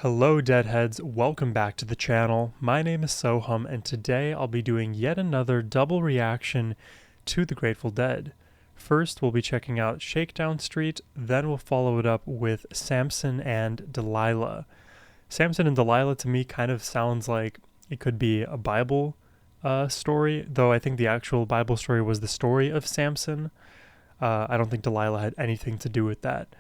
Hello Deadheads, welcome back to the channel. My name is Sohum and today I'll be doing yet another double reaction to the Grateful Dead. First we'll be checking out Shakedown Street, then we'll follow it up with Samson and Delilah. Samson and Delilah to me kind of sounds like it could be a Bible story, though I think the actual Bible story was the story of Samson. I don't think Delilah had anything to do with that.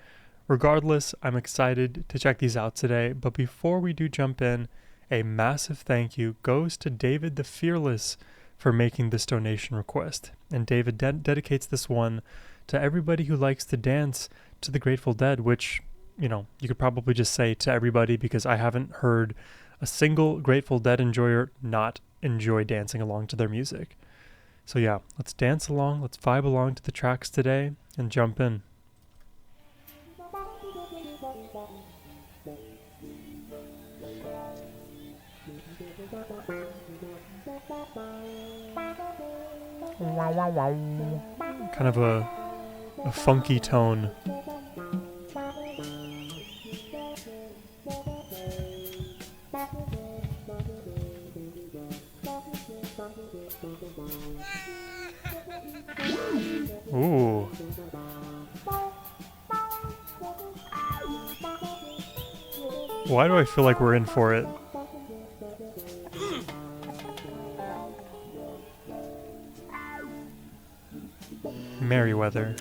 Regardless, I'm excited to check these out today, but before we do jump in, a massive thank you goes to David the Fearless for making this donation request. And David dedicates this one to everybody who likes to dance to the Grateful Dead, which, you could probably just say to everybody because I haven't heard a single Grateful Dead enjoyer not enjoy dancing along to their music. So yeah, let's dance along, let's vibe along to the tracks today and jump in. Kind of a funky tone. Ooh. Why do I feel like we're in for it? Merryweather.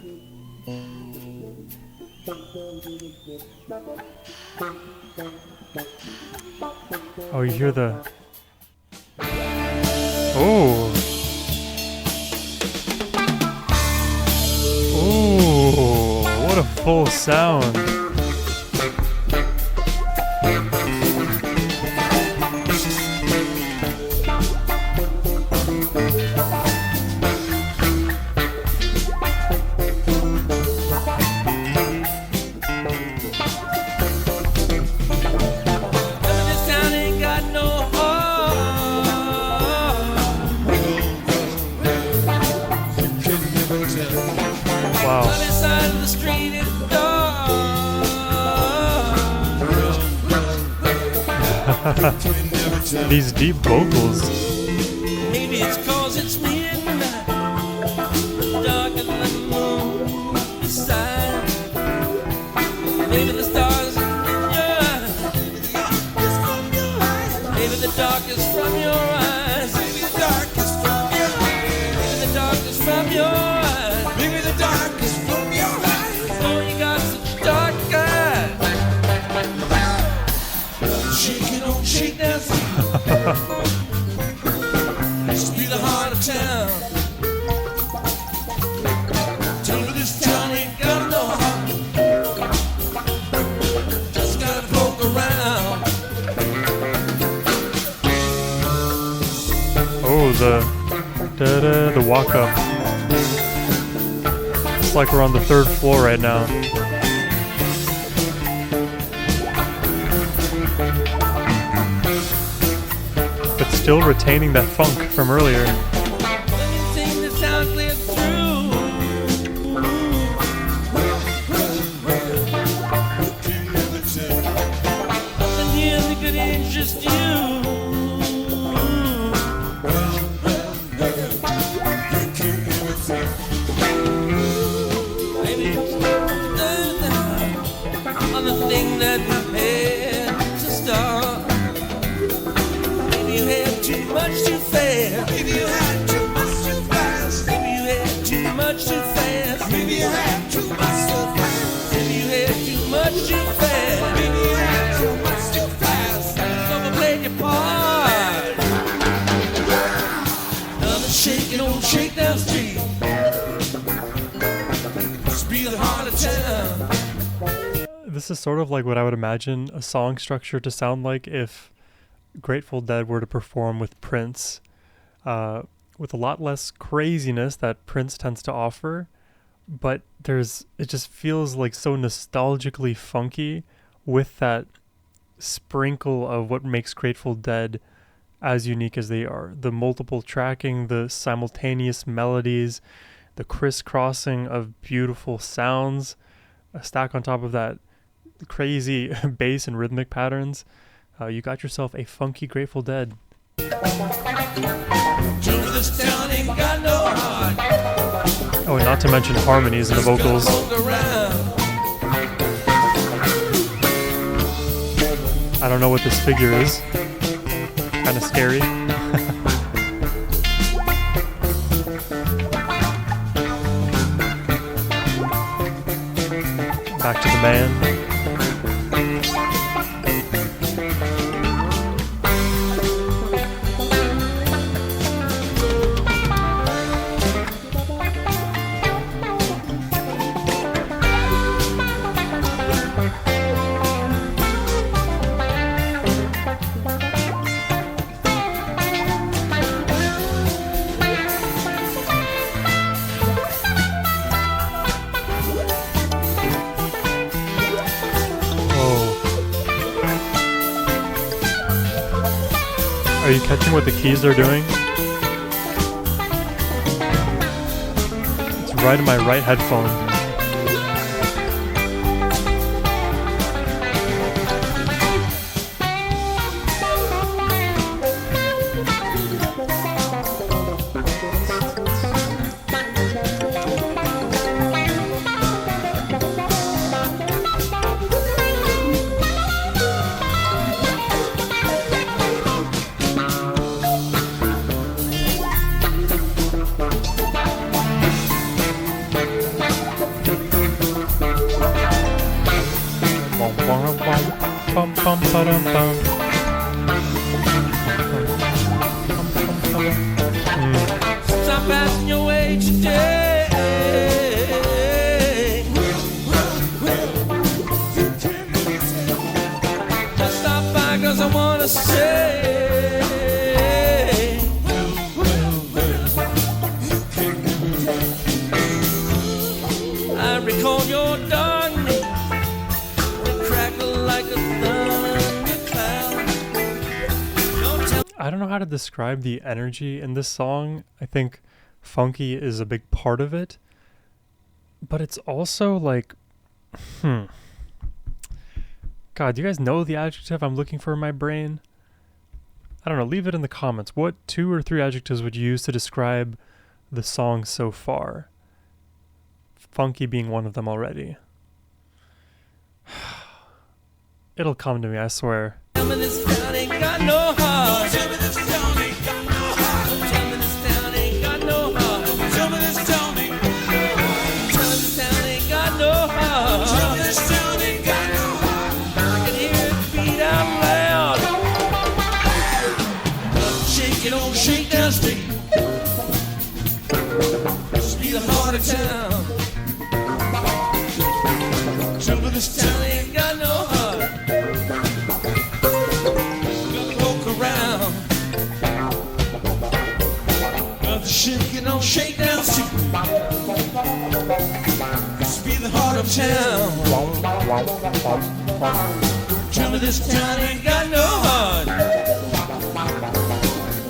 Oh, you hear the... Oh! Oh, what a full sound! Wow. These deep vocals. Maybe it's 'cause it's midnight, darker than the moon beside. Maybe the stars in your eyes. Maybe the dark is from your eyes. Maybe the dark is from your eyes. Maybe the dark is from your eyes. Maybe the dark is from your eyes. Oh, you got such dark eyes. Shaking on Shakedown Street. Must be the heart of town. Tell me this town ain't got no heart. Just gotta poke around. Oh, the walk up. It's like we're on the 3rd floor right now. But still retaining that funk from earlier. Sing the sound clear through. Nothing here that could interest you. Maybe on the thing that we had to start. Maybe you had too much too fast. Maybe you had too much too fast. Maybe you had too much too fast. Maybe you had too much too fast. Maybe you had too much too fast. Maybe you had too much too fast. Overplayed your part. Now the shaking on Shakedown Street. Must be the heart of town. This is sort of like what I would imagine a song structure to sound like if Grateful Dead were to perform with Prince, with a lot less craziness that Prince tends to offer, but it just feels like so nostalgically funky with that sprinkle of what makes Grateful Dead as unique as they are. The multiple tracking, the simultaneous melodies, the crisscrossing of beautiful sounds, a stack on top of that crazy bass and rhythmic patterns, you got yourself a funky Grateful Dead. Oh, and not to mention harmonies in the vocals. I don't know what this figure is. Kind of scary. Back to the man. Are you catching what the keys are doing? It's right in my right headphone. Stop passing your way today. Just stop by 'cause I wanna say I recall your darkness, crackle like a thundercloud. I don't know how to describe the energy in this song. I think funky is a big part of it, but it's also like, God, do you guys know the adjective I'm looking for in my brain? I don't know, leave it in the comments. What 2 or 3 adjectives would you use to describe the song so far? Funky being one of them already. It'll come to me, I swear. Tell me this town ain't got no heart. Tell me this town ain't got no heart. Tell me this town ain't got no heart. Tell me this town ain't got no heart. Tell me this town ain't got no heart. Tell me this town ain't got no heart. I can hear it beat out loud. Shaking on Shakedown Street. This be the heart of town. Tell me this town ain't got no heart. Shaking on Shakedown Street. This be the heart of town. Tell me this town ain't got no heart.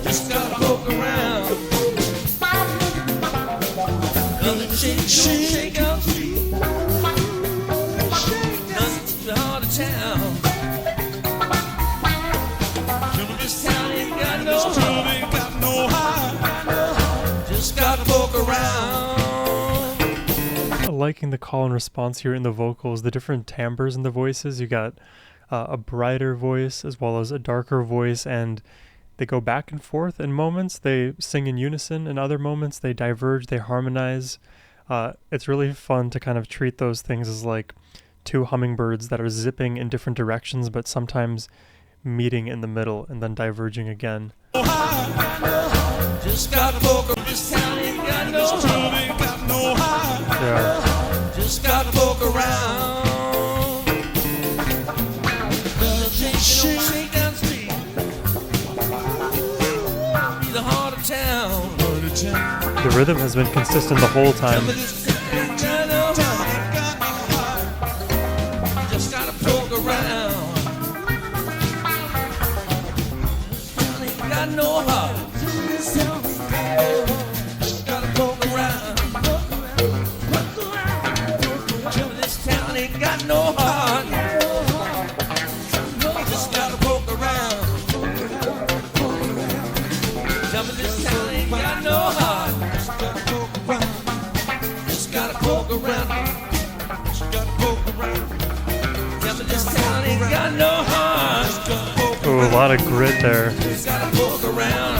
Just gotta poke around. Shakedown Street. This be the heart of town. Tell me this town ain't got no heart. Just gotta poke around. Liking the call and response here in the vocals, the different timbres in the voices. You got a brighter voice as well as a darker voice, and they go back and forth. In moments they sing in unison, in other moments they diverge, they harmonize. It's really fun to kind of treat those things as like 2 hummingbirds that are zipping in different directions, but sometimes meeting in the middle and then diverging again. Just gotta poke around. This town ain't got no heart. Yeah. Just gotta poke around. Shakedown Street. Be the heart of town. The rhythm has been consistent the whole time. Just gotta poke around. This town ain't got no heart. Just gotta poke around. Tell me this town ain't got no heart. got no heart. Ooh, a lot of grit there. Just gotta poke around.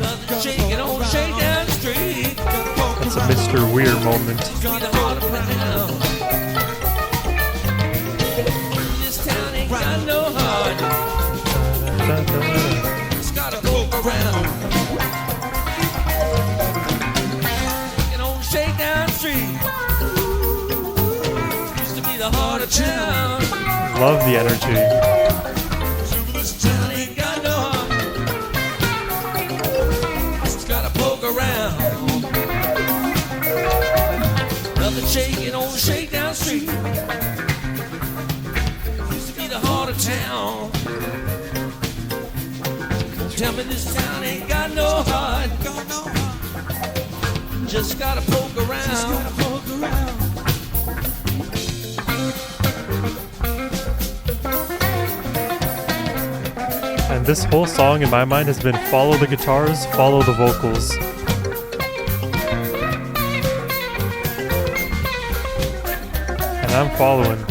Nothing shaking on Shakedown Street. That's a Mr. Weird moment. Be the heart of town. This town ain't got no heart. Just gotta poke around. Shaking on Shakedown Street. Used to be the heart of town. Love the energy. This town ain't got no heart. Just gotta poke around. Nothing shaking on Shakedown Street. Used to be the heart of town. Tell me this town ain't got no heart. Just gotta poke around. And this whole song in my mind has been follow the guitars, follow the vocals. And I'm following.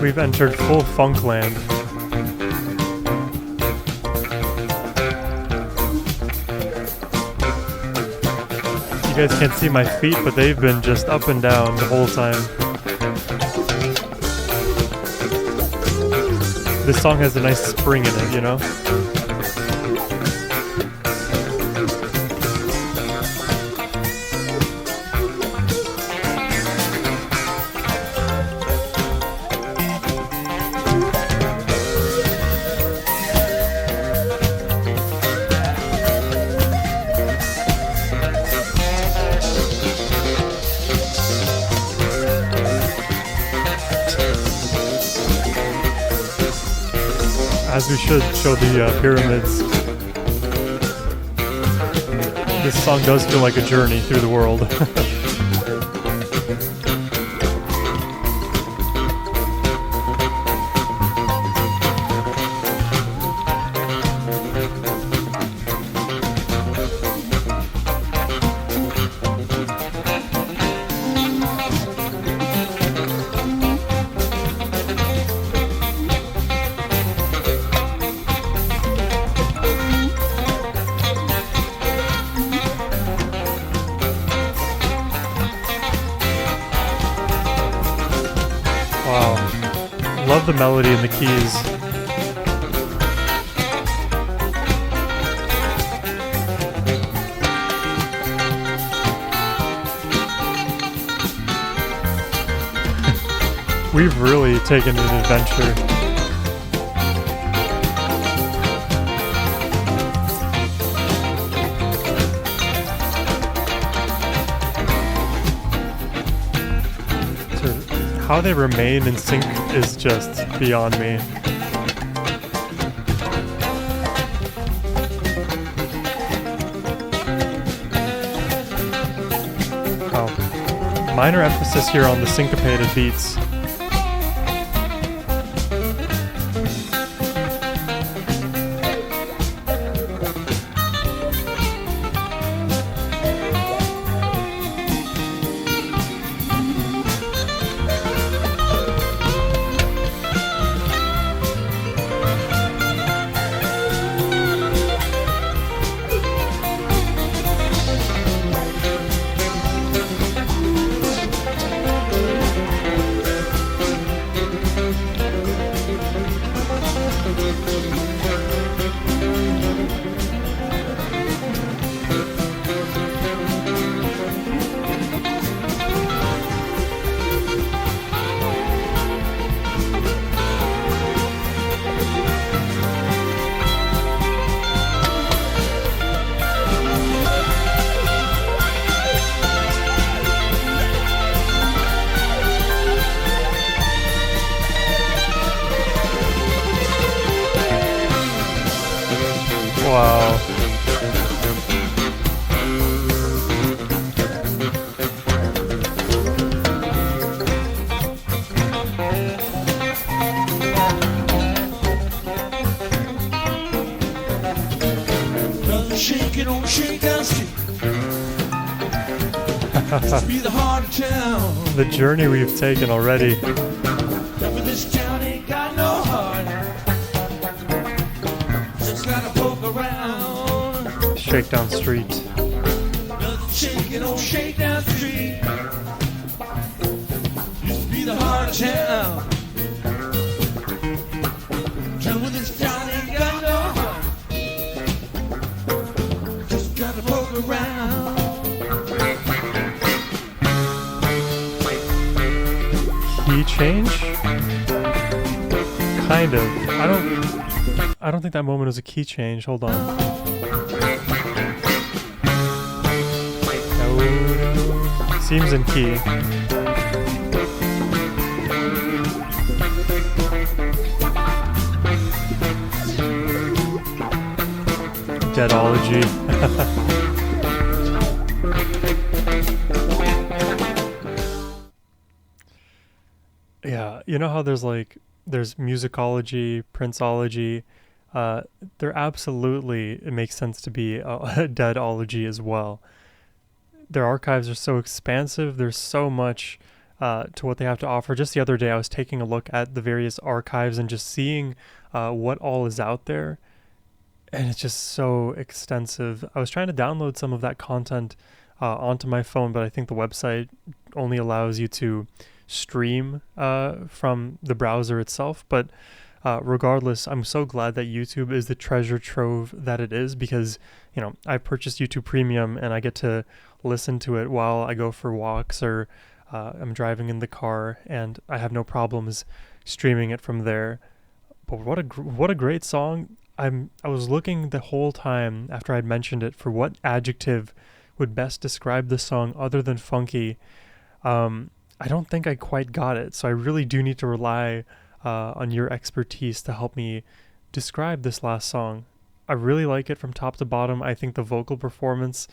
We've entered full funk land. You guys can't see my feet, but they've been just up and down the whole time. This song has a nice spring in it, you know? As we should show the pyramids. This song does feel like a journey through the world. Wow. Love the melody and the keys. We've really taken an adventure. How they remain in sync is just beyond me. Oh. Minor emphasis here on the syncopated beats. Wow. Shaking on Shakedown Street. Be the heart of town. The journey we've taken already. But this town ain't got no heart. Just gotta poke around. Shakedown Street. Shaking on Shakedown Street. Used to be the heart of town. But this town ain't got no heart. Just gotta poke around. Key change? Kind of. I don't think that moment was a key change. Hold on. No. Seems in key. Deadology. Yeah, you know how there's musicology, princeology. There absolutely, it makes sense to be a deadology as well. Their archives are so expansive. There's so much to what they have to offer. Just the other day, I was taking a look at the various archives and just seeing what all is out there. And it's just so extensive. I was trying to download some of that content onto my phone, but I think the website only allows you to stream from the browser itself. But regardless, I'm so glad that YouTube is the treasure trove that it is, because, you know, I purchased YouTube Premium and I get to listen to it while I go for walks or I'm driving in the car, and I have no problems streaming it from there. But what a great song. I was looking the whole time after I'd mentioned it for what adjective would best describe the song other than funky. I don't think I quite got it, so I really do need to rely on your expertise to help me describe this last song. I really like it from top to bottom. I think the vocal performance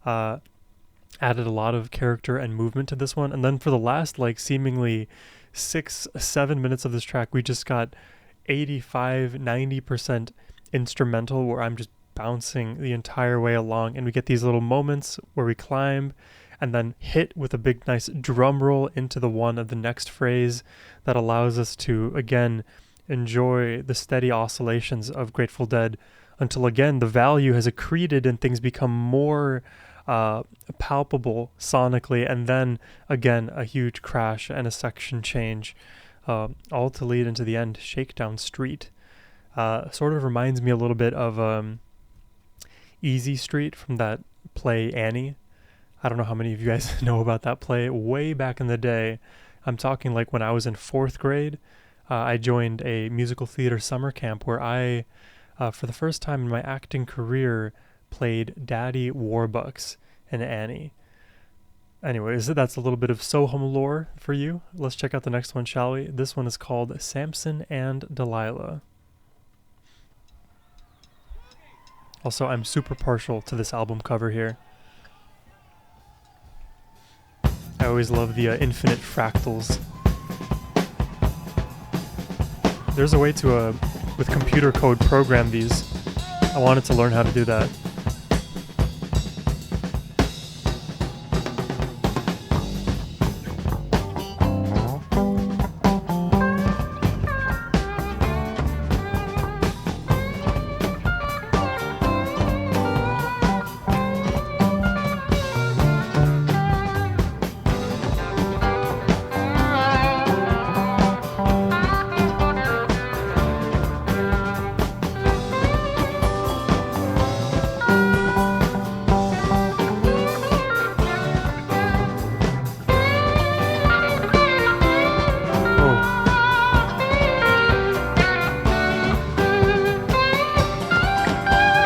added a lot of character and movement to this one. And then for the last, seemingly 6-7 minutes of this track, we just got 85-90% instrumental where I'm just bouncing the entire way along, and we get these little moments where we climb and then hit with a big nice drum roll into the one of the next phrase that allows us to again enjoy the steady oscillations of Grateful Dead until again the value has accreted and things become more palpable sonically, and then again a huge crash and a section change, all to lead into the end. Shakedown Street sort of reminds me a little bit of Easy Street from that play Annie. I don't know how many of you guys know about that play. Way back in the day, I'm talking like when I was in 4th grade, I joined a musical theater summer camp where I, for the first time in my acting career, played Daddy Warbucks in Annie. Anyways, that's a little bit of Sohum lore for you. Let's check out the next one, shall we? This one is called Samson and Delilah. Also, I'm super partial to this album cover here. I always love the infinite fractals. There's a way to, with computer code, program these. I wanted to learn how to do that.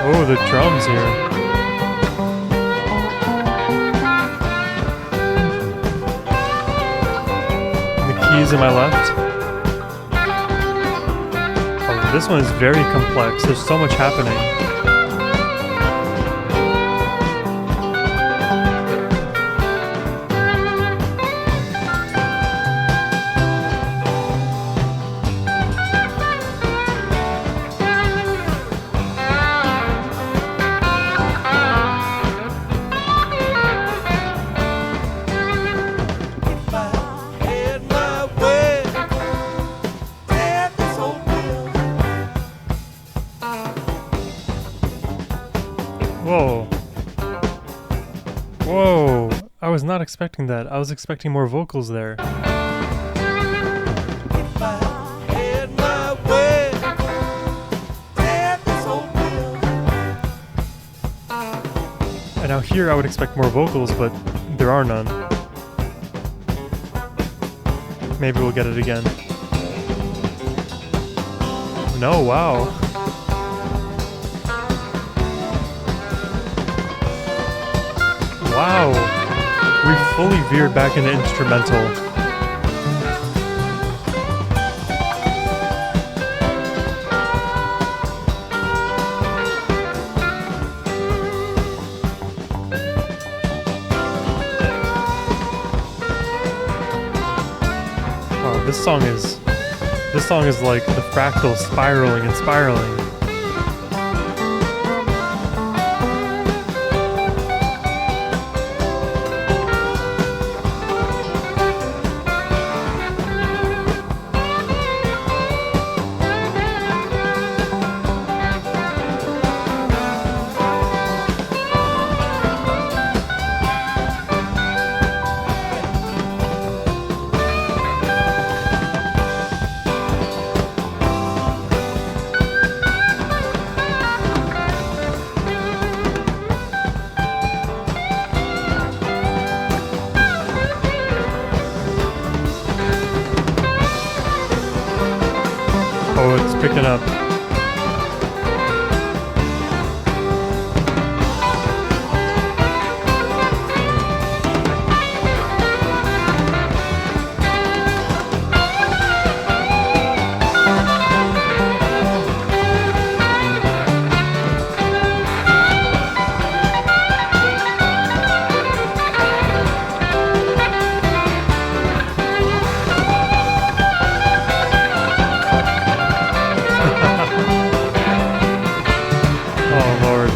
Oh, the drums here. And the keys on my left. Oh, this one is very complex. There's so much happening. was not expecting that. I was expecting more vocals there. If I had my way, tear this old bill. And now here I would expect more vocals, but there are none. Maybe we'll get it again. No, wow. Wow. We fully veered back into instrumental. Wow, this song is like the fractal spiraling and spiraling. Oh, it's picking up. Oh, Lord.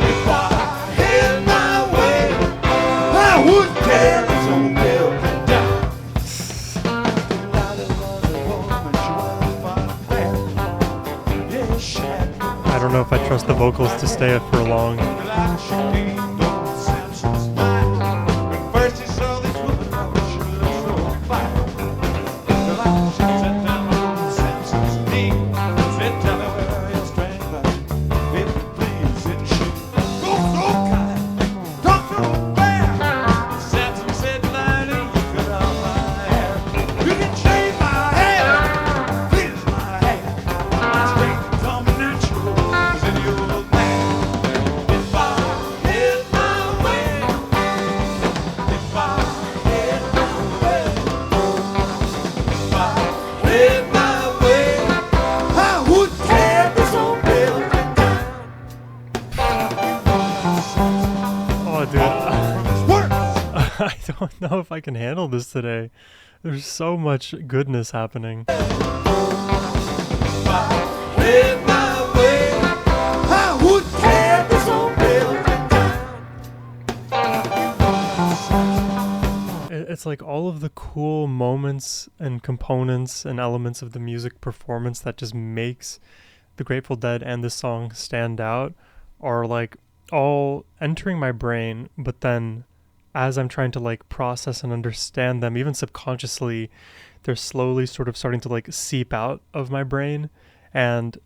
If I had my way, I would tear this old building down. I don't know if I trust the vocals to stay up for long. First he saw this woman, oh, she looked so fine. Well, I should sit down on Samson's knee. Said, tell me where your strength lies. Baby, please, and she goes so kind. Talk to a bear. Samson said, Delilah, you cut out my hair. You can shave my hair, please my hair. My strength comes natural, 'cause in the old man. If I had my way, if I had my way, if I had my way, I would tear this old building down. Oh, dude. This works. I don't know if I can handle this today. There's so much goodness happening. If I had my way, I would tear this old building down. It's like all of the cool moments and components and elements of the music performance that just makes the Grateful Dead and this song stand out are like all entering my brain, but then as I'm trying to like process and understand them, even subconsciously, they're slowly sort of starting to like seep out of my brain, and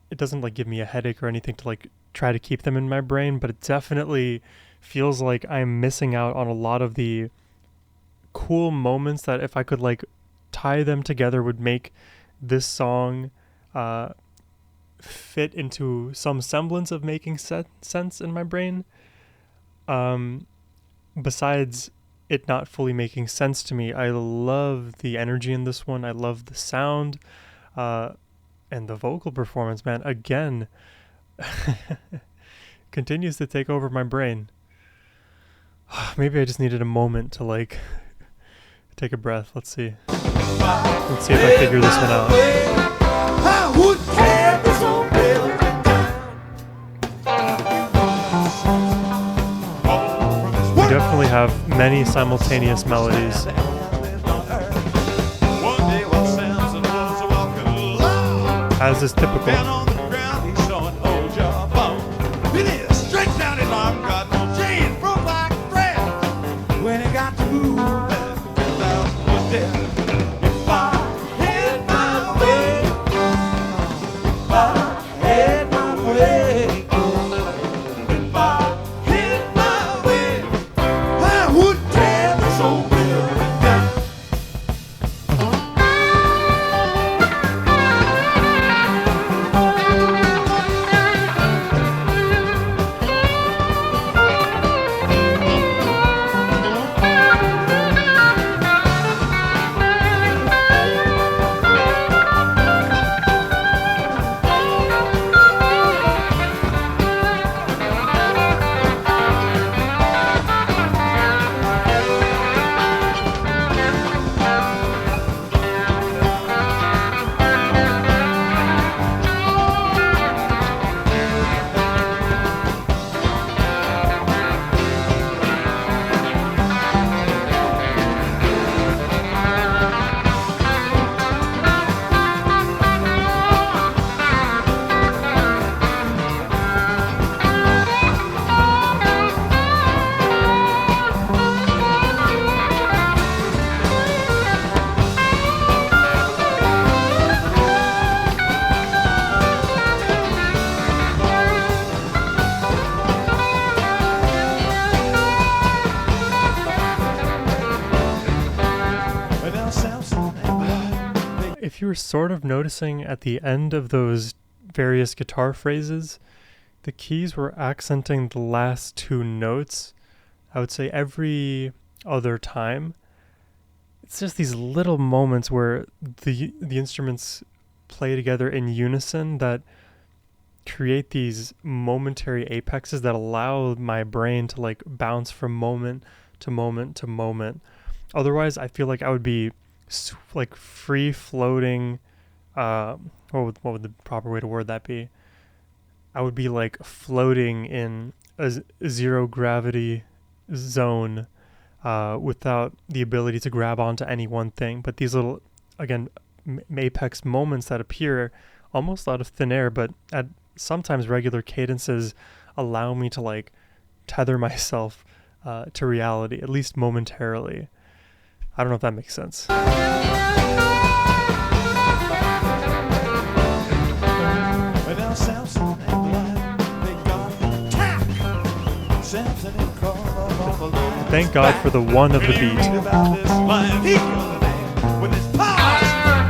it doesn't like give me a headache or anything to like try to keep them in my brain, but it definitely feels like I'm missing out on a lot of the cool moments that if I could like tie them together would make this song fit into some semblance of making sense in my brain. Besides it not fully making sense to me, I love the energy in this one. I love the sound and the vocal performance, man. Again, continues to take over my brain. Maybe I just needed a moment to like take a breath. Let's see. Let's see if I figure this one out. We definitely have many simultaneous melodies. As is typical. If you were sort of noticing at the end of those various guitar phrases, the keys were accenting the last two notes, I would say every other time. It's just these little moments where the instruments play together in unison that create these momentary apexes that allow my brain to like bounce from moment to moment to moment. Otherwise, I feel like I would be like free floating. What would the proper way to word that be? I would be like floating in a zero gravity zone without the ability to grab onto any one thing. But these little, again, apex moments that appear almost out of thin air, but at sometimes regular cadences allow me to like tether myself to reality, at least momentarily. I don't know if that makes sense. Thank God for the one of the beat.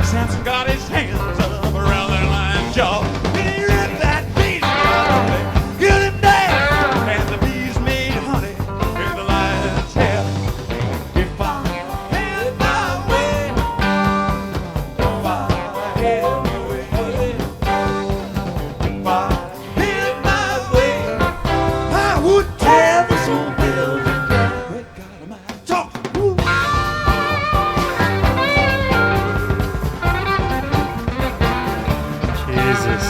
Samson got his hands up around their lion jaw. He ripped that beat out, killed him down, and the bees made honey in the lion's hair. If I had my way, if I had my way, if I had my way, I would tear this old building down. Great God Almighty, talk. Jesus.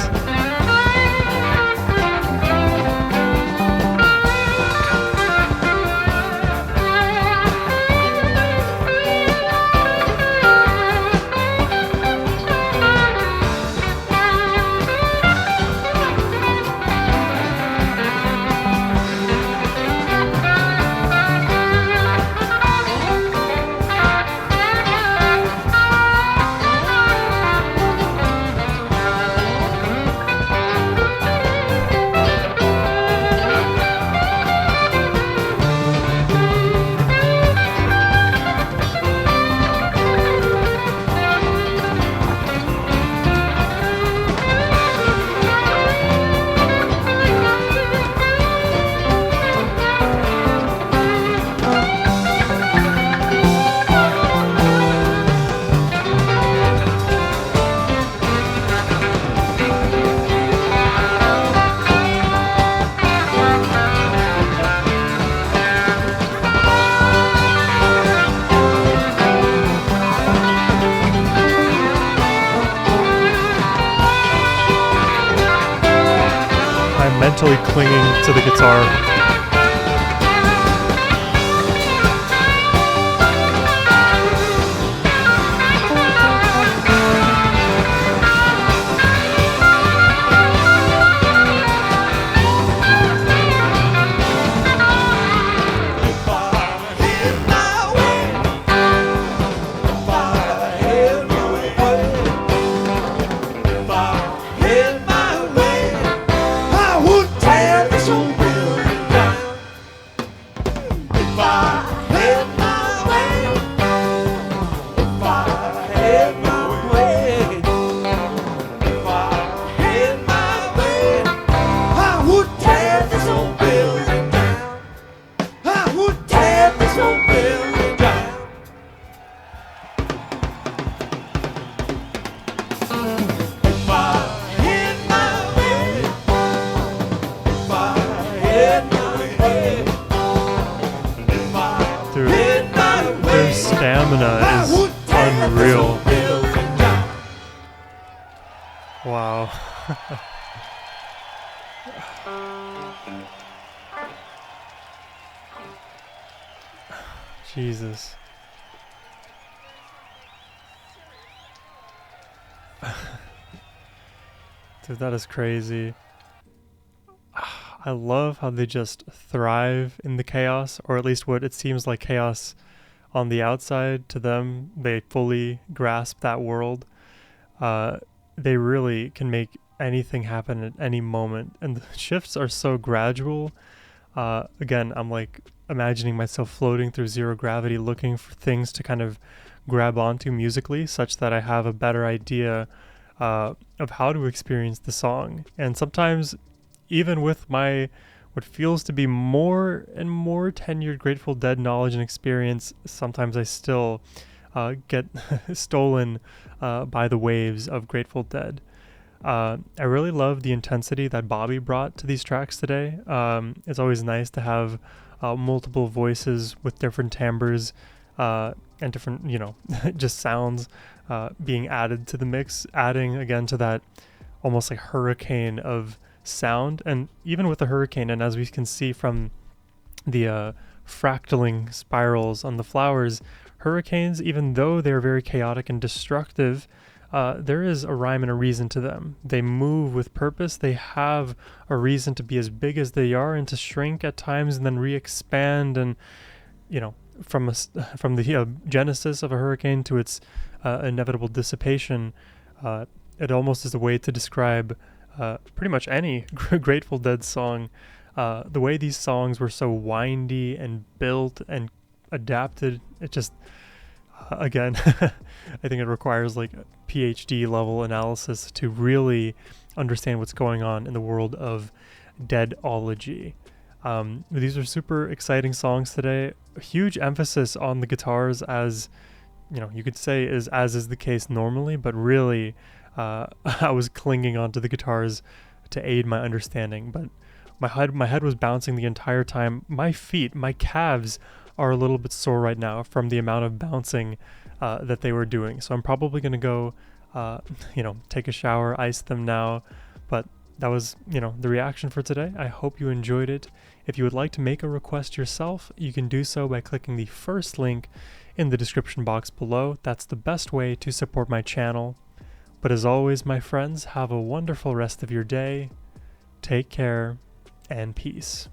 mentally clinging to the guitar. Their stamina is unreal. Wow. Jesus. Dude, that is crazy. I love how they just thrive in the chaos, or at least what it seems like chaos on the outside. To them, they fully grasp that world. They really can make anything happen at any moment, and the shifts are so gradual. Again, I'm like imagining myself floating through zero gravity, looking for things to kind of grab onto musically, such that I have a better idea of how to experience the song. And sometimes, even with my what feels to be more and more tenured Grateful Dead knowledge and experience, sometimes I still get stolen by the waves of Grateful Dead. I really love the intensity that Bobby brought to these tracks today. It's always nice to have multiple voices with different timbres and different, just sounds being added to the mix, adding again to that almost like hurricane of sound. And even with the hurricane, and as we can see from the fractaling spirals on the flowers, hurricanes, even though they're very chaotic and destructive, there is a rhyme and a reason to them. They move with purpose. They have a reason to be as big as they are and to shrink at times and then re-expand. And from the genesis of a hurricane to its inevitable dissipation, it almost is a way to describe pretty much any Grateful Dead song. The way these songs were so windy and built and adapted, it just again I think it requires like a PhD level analysis to really understand what's going on in the world of Deadology. These are super exciting songs today. A huge emphasis on the guitars, as you could say as is the case normally, but really I was clinging onto the guitars to aid my understanding. But my head was bouncing the entire time. My feet, my calves are a little bit sore right now from the amount of bouncing that they were doing. So I'm probably going to go, take a shower, ice them now. But that was, the reaction for today. I hope you enjoyed it. If you would like to make a request yourself, you can do so by clicking the first link in the description box below. That's the best way to support my channel. But as always, my friends, have a wonderful rest of your day. Take care and peace.